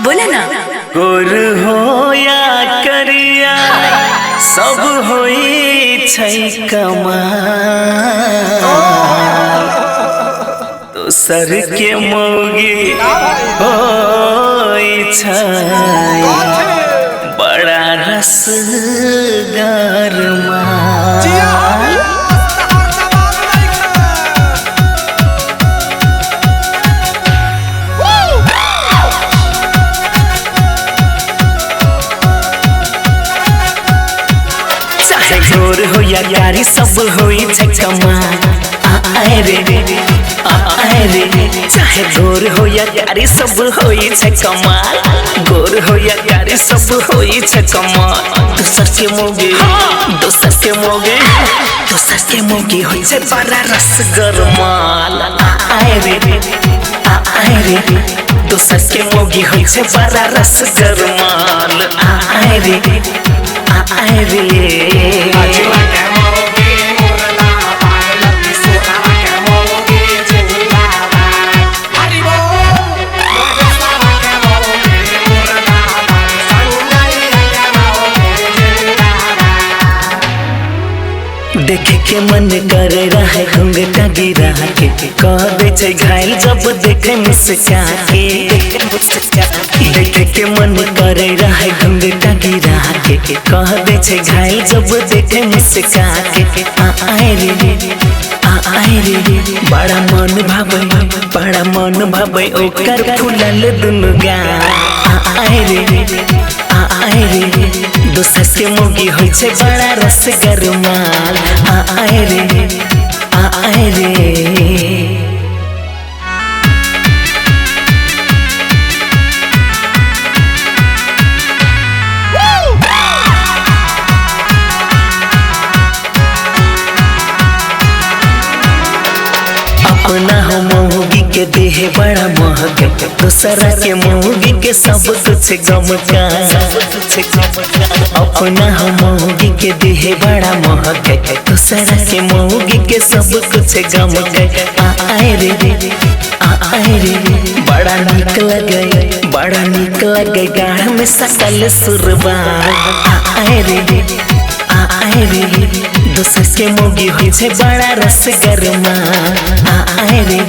बोला ना। गोर हो या करिया सब होई छै कमाल, तो सर के मौगी होई छै बड़ा रसगर माल। गोर हो या यारी सब होई छै कमाल, आए रे चाहे गोर हो या यारी सब होई छै कमाल, गोर हो या यारी सब होई छै कमाल। दोसर के मोगे दोसर के मोगे दोसर के मोगे होई छै बड़ा रसगर माल, आए रे दोसर के मोगे होई छै बड़ा रसगर माल, आए रे देखे के मन करे रहे घूंघटा गिरा के, कह दे छै घायल जब देखे मुस्का के। देखे के मन करे रहे घूंघटा गिरा के, कह दे छै घायल जब देखे मुस्का के। आए रे बड़ा मन भावे ओकर फूलल दुनु गाल, आए रे दोसर के मोगी होई छै बड़ा रसगर माल, आए रे अपना हो मोगी के देह बड़ा महक, दूसरा के मोगी के सब कुछ गम का। अपना हो मोगी के देह बड़ा महक, दूसरा के मोगी के सब कुछ गम का। आए रे बड़ा निक लगे गाढ़ में सकल सुरबा, आए रे दोसर के मोगी होई छै बड़ा रसगर माल, आए रे